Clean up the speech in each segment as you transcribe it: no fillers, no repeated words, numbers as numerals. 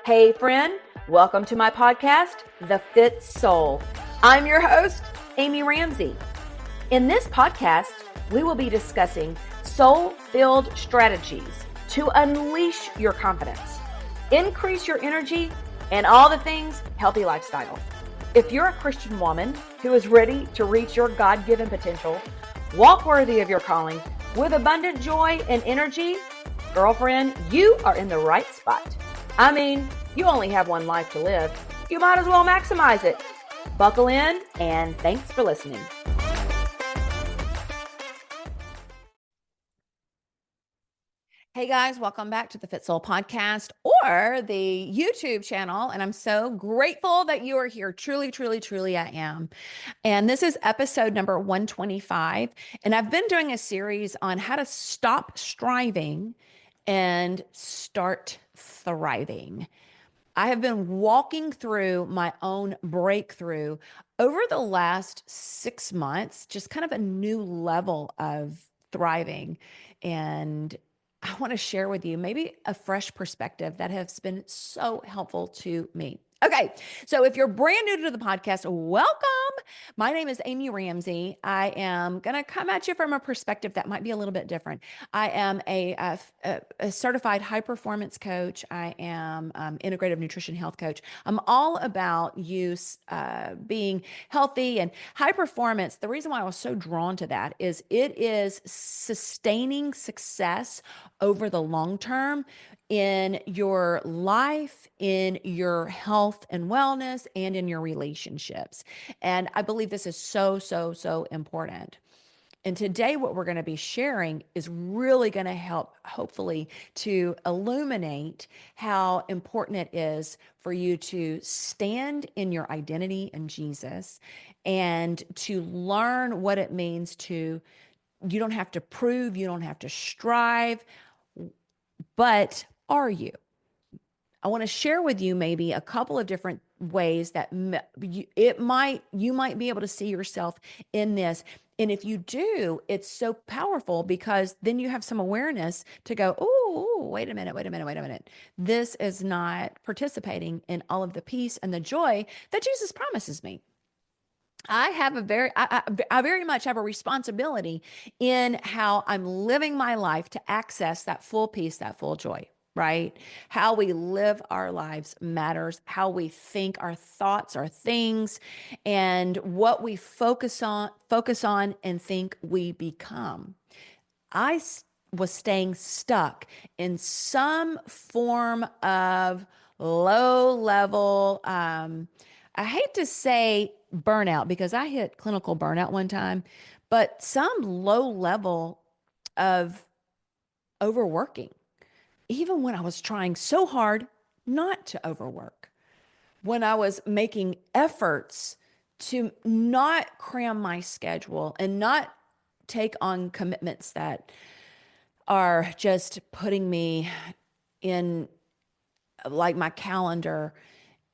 Hey friend, welcome to my podcast, The Fit Soul. I'm your host, Amy Ramsey. In this podcast, we will be discussing soul-filled strategies to unleash your confidence, increase your energy, and all the things healthy lifestyle. If you're a Christian woman who is ready to reach your God-given potential, walk worthy of your calling with abundant joy and energy, girlfriend, you are in the right spot. I mean, you only have one life to live. You might as well maximize it. Buckle in, and thanks for listening. Hey guys, welcome back to the Fit Soul podcast or the YouTube channel. And I'm so grateful that you are here. Truly, truly, truly, I am. And this is episode number 125. And I've been doing a series on how to stop striving and start thriving. I have been walking through my own breakthrough over the last 6 months, just kind of a new level of thriving. And I want to share with you maybe a fresh perspective that has been so helpful to me. Okay, so if you're brand new to the podcast, welcome. My name is Amy Ramsey. I am going to come at you from a perspective that might be a little bit different. I am a certified high performance coach. I am integrative nutrition health coach. I'm all about you being healthy and high performance. The reason why I was so drawn to that is it is sustaining success over the long term in your life, in your health and wellness, and in your relationships. And I believe this is so, so, so important. And today, what we're going to be sharing is really going to help, hopefully, to illuminate how important it is for you to stand in your identity in Jesus and to learn what it means to, you don't have to prove, you don't have to strive, but are you? I want to share with you maybe a couple of different ways that you might be able to see yourself in this. And if you do, it's so powerful because then you have some awareness to go, oh, wait a minute. This is not participating in all of the peace and the joy that Jesus promises me. I very much have a responsibility in how I'm living my life to access that full peace, that full joy, right? How we live our lives matters, how we think, our thoughts, our things, and what we focus on and think we become. Was staying stuck in some form of low level, I hate to say burnout because I hit clinical burnout one time, but some low level of overworking, even when I was trying so hard not to overwork, when I was making efforts to not cram my schedule and not take on commitments that are just putting me in like my calendar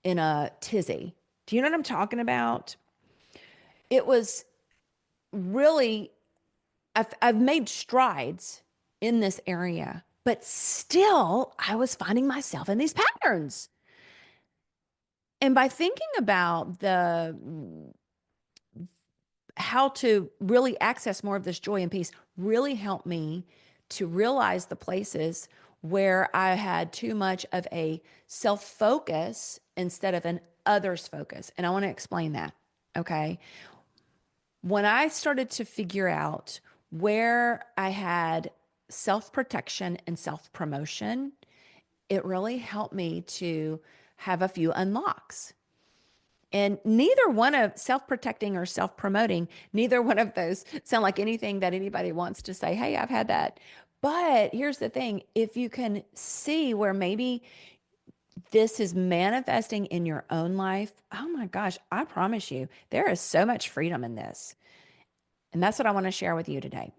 in a tizzy. Do you know what I'm talking about? It was really, I've made strides in this area, but still I was finding myself in these patterns. And by thinking about how to really access more of this joy and peace really helped me to realize the places where I had too much of a self-focus instead of an others focus. And I want to explain that. Okay. When I started to figure out where I had self-protection and self-promotion, it really helped me to have a few unlocks. And neither one of self-protecting or self-promoting, neither one of those sound like anything that anybody wants to say, hey, I've had that. But here's the thing, if you can see where maybe this is manifesting in your own life, oh my gosh, I promise you, there is so much freedom in this. And that's what I want to share with you today.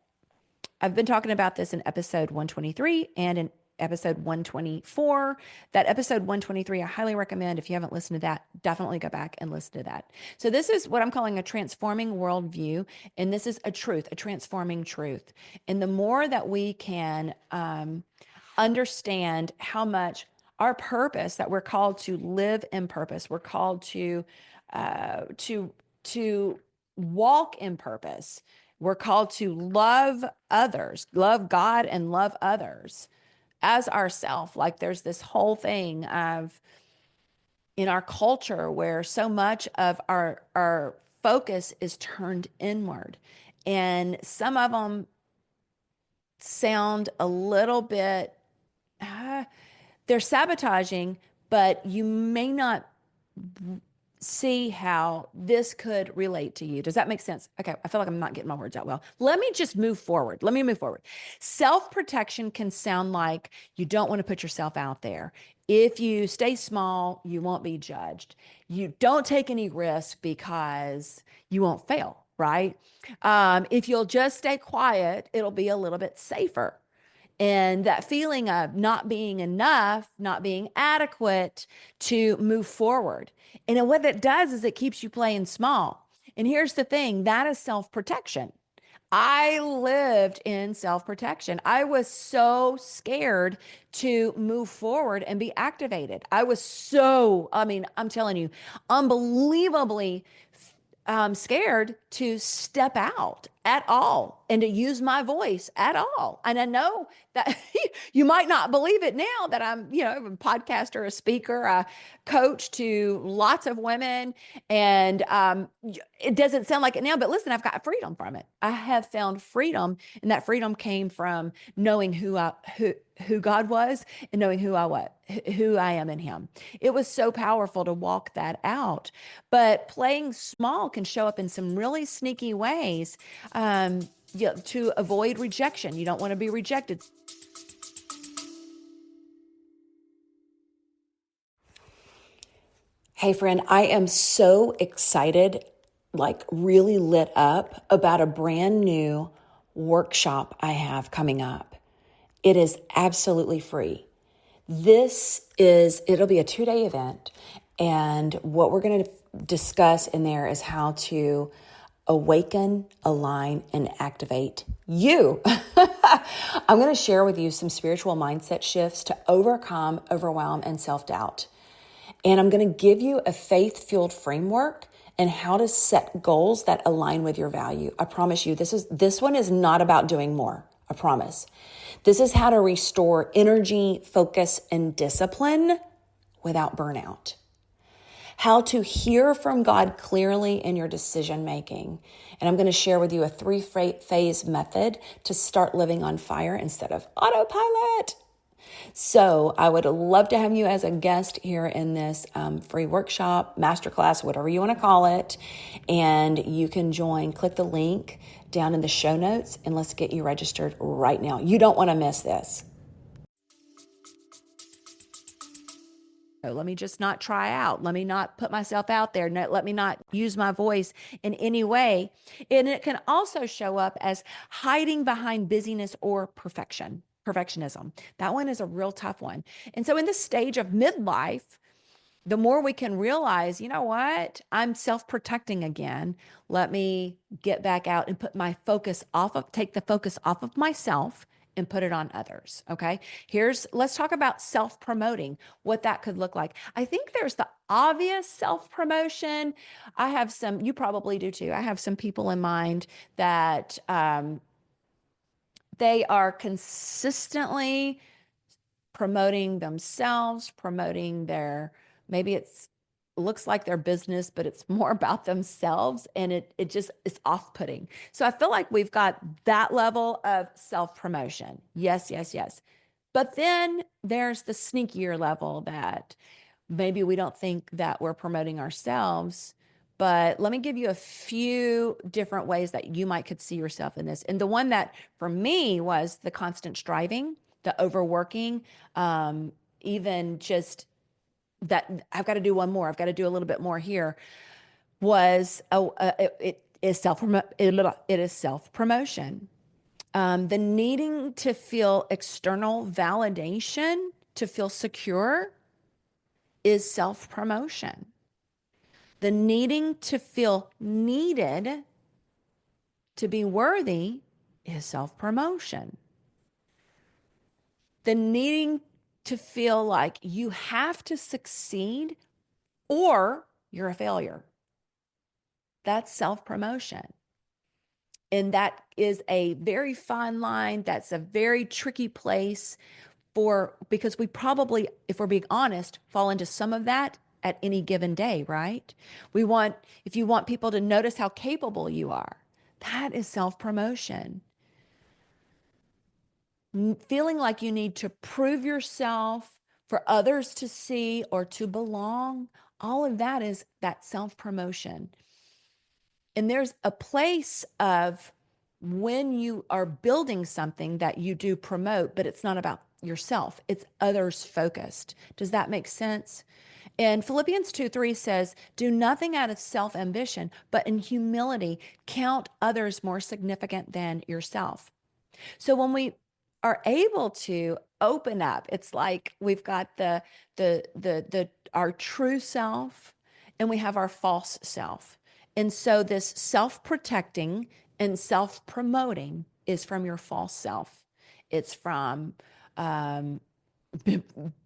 I've been talking about this in episode 123 and in episode 124. That episode 123, I highly recommend. If you haven't listened to that, definitely go back and listen to that. So this is what I'm calling a transforming worldview. And this is a truth, a transforming truth. And the more that we can understand how much our purpose, that we're called to live in purpose. We're called uh, to, to walk in purpose. We're called to love others, love God and love others as ourself. Like there's this whole thing of in our culture where so much of our focus is turned inward. And some of them sound a little bit, uh, they're sabotaging, but you may not see how this could relate to you. Does that make sense? Okay, I feel like I'm not getting my words out well. Let me just move forward. Let me move forward. Self-protection can sound like you don't want to put yourself out there. If you stay small, you won't be judged. You don't take any risk because you won't fail, right? If you'll just stay quiet, it'll be a little bit safer. And that feeling of not being enough, not being adequate to move forward. And then what that does is it keeps you playing small. And here's the thing, that is self-protection. I lived in self-protection. I was so scared to move forward and be activated. I was so, I mean, I'm telling you, unbelievably scared to step out at all and to use my voice at all. And I know that you might not believe it now that I'm, a podcaster, a speaker, a coach to lots of women. And it doesn't sound like it now, but listen, I've got freedom from it. I have found freedom, and that freedom came from knowing who God was and knowing who I am in Him. It was so powerful to walk that out. But playing small can show up in some really sneaky ways, to avoid rejection. You don't want to be rejected. Hey, friend, I am so excited, like really lit up about a brand new workshop I have coming up. It is absolutely free. It'll be a 2-day event. And what we're going to discuss in there is how to awaken, align, and activate you. I'm going to share with you some spiritual mindset shifts to overcome overwhelm and self-doubt. And I'm going to give you a faith-fueled framework and how to set goals that align with your value. I promise you, this one is not about doing more. I promise. This is how to restore energy, focus, and discipline without burnout. How to hear from God clearly in your decision making. And I'm going to share with you a 3-phase method to start living on fire instead of autopilot. So I would love to have you as a guest here in this free workshop, masterclass, whatever you want to call it. And you can join, click the link down in the show notes, and let's get you registered right now. You don't want to miss this. Let me just not try out. Let me not put myself out there. No, let me not use my voice in any way. And it can also show up as hiding behind busyness or perfectionism. That one is a real tough one. And so in this stage of midlife, the more we can realize, you know what, I'm self-protecting again. Let me get back out and take the focus off of myself and put it on others. Okay. Let's talk about self-promoting, what that could look like. I think there's the obvious self-promotion. You probably do too. I have some people in mind that they are consistently promoting themselves, maybe it's looks like their business, but it's more about themselves, and it just is off-putting. So I feel like we've got that level of self-promotion. Yes, yes, yes. But then there's the sneakier level that maybe we don't think that we're promoting ourselves. But let me give you a few different ways that you could see yourself in this. And the one that for me was the constant striving, the overworking, even just that I've got to do one more. I've got to do a little bit more here. It is self-promotion. The needing to feel external validation to feel secure is self-promotion. The needing to feel needed to be worthy is self-promotion. The needing to feel like you have to succeed or you're a failure. That's self-promotion. And that is a very fine line. That's a very tricky place because we probably, if we're being honest, fall into some of that at any given day, right? If you want people to notice how capable you are, that is self-promotion. Feeling like you need to prove yourself for others to see or to belong, all of that is that self-promotion. And there's a place of when you are building something that you do promote, but it's not about yourself, it's others focused. Does that make sense? And Philippians 2:3 says, do nothing out of self ambition, but in humility, count others more significant than yourself. So when we are able to open up, it's like we've got our true self and we have our false self. And so this self-protecting and self-promoting is from your false self. It's from um,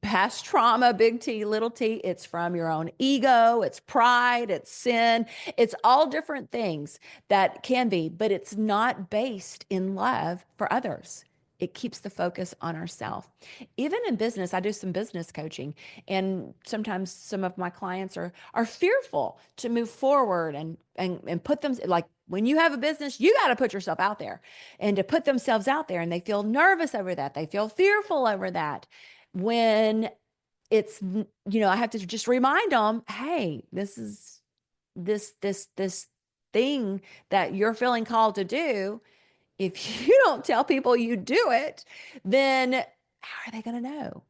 past trauma, big T, little t. It's from your own ego, it's pride, it's sin. It's all different things that can be, but it's not based in love for others. It keeps the focus on ourselves. Even in business, I do some business coaching, and sometimes some of my clients are fearful to move forward and put them, like, when you have a business, you got to put yourself out there and to put themselves out there, and they feel nervous over that. They feel fearful over that. When it's, I have to just remind them, hey, this thing that you're feeling called to do. If you don't tell people you do it, then how are they going to know?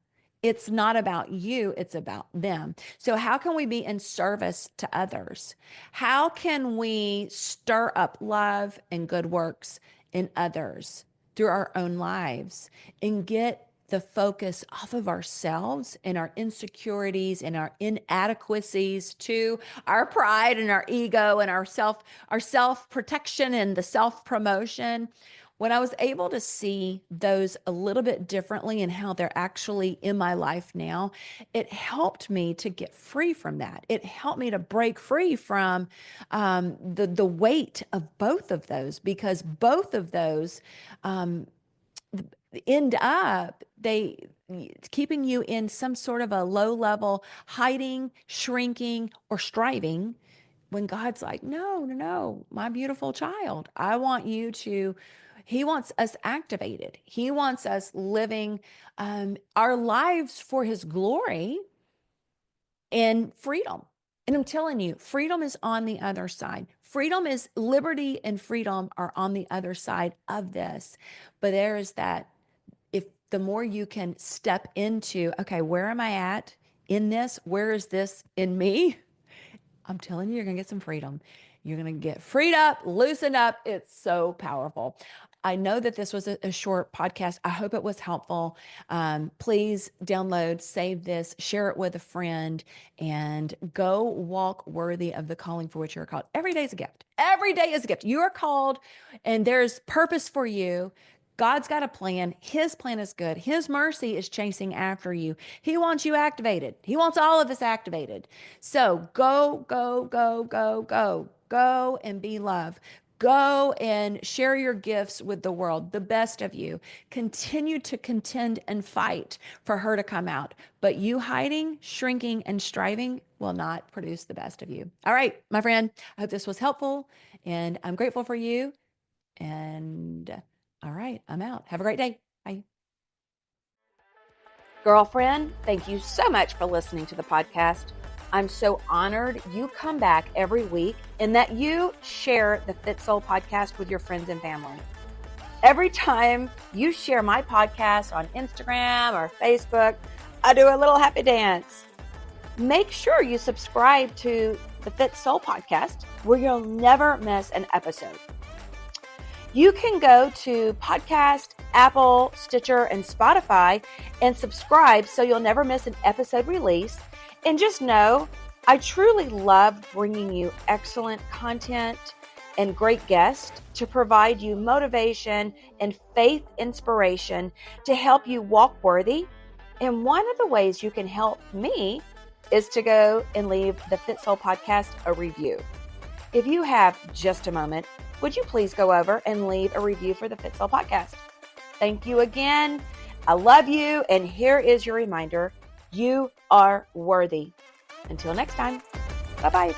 It's not about you, it's about them. So how can we be in service to others? How can we stir up love and good works in others through our own lives and get the focus off of ourselves and our insecurities and our inadequacies to our pride and our ego and our self protection and the self promotion? When I was able to see those a little bit differently and how they're actually in my life now, it helped me to get free from that. It helped me to break free from the weight of both of those, because both of those end up keeping you in some sort of a low level hiding, shrinking, or striving, when God's like, no, no, no, my beautiful child, He wants us activated. He wants us living our lives for His glory and freedom. And I'm telling you, freedom is on the other side. Liberty and freedom are on the other side of this. But there is that, if the more you can step into, okay, where am I at in this? Where is this in me? I'm telling you, you're going to get some freedom. You're going to get freed up, loosened up. It's so powerful. I know that this was a short podcast. I hope it was helpful. Please download, save this, share it with a friend, and go walk worthy of the calling for which you're called. Every day is a gift. Every day is a gift. You are called, and there's purpose for you. God's got a plan. His plan is good. His mercy is chasing after you. He wants you activated. He wants all of us activated. So go, go, go, go, go, go and be love. Go and share your gifts with the world, the best of you. Continue to contend and fight for her to come out. But you hiding, shrinking, and striving will not produce the best of you. All right, my friend, I hope this was helpful, and I'm grateful for you. And all right, I'm out. Have a great day. Bye. Girlfriend, thank you so much for listening to the podcast. I'm so honored you come back every week and that you share the Fit Soul podcast with your friends and family. Every time you share my podcast on Instagram or Facebook, I do a little happy dance. Make sure you subscribe to the Fit Soul podcast, where you'll never miss an episode. You can go to Podcast, Apple, Stitcher, and Spotify and subscribe so you'll never miss an episode release. And just know, I truly love bringing you excellent content and great guests to provide you motivation and faith inspiration to help you walk worthy And one of the ways you can help me is to go and leave the Fit Soul podcast a review. If you have just a moment, would you please go over and leave a review for the Fit Soul podcast? Thank you again. I love you. And here is your reminder. You are worthy. Until next time. Bye-bye.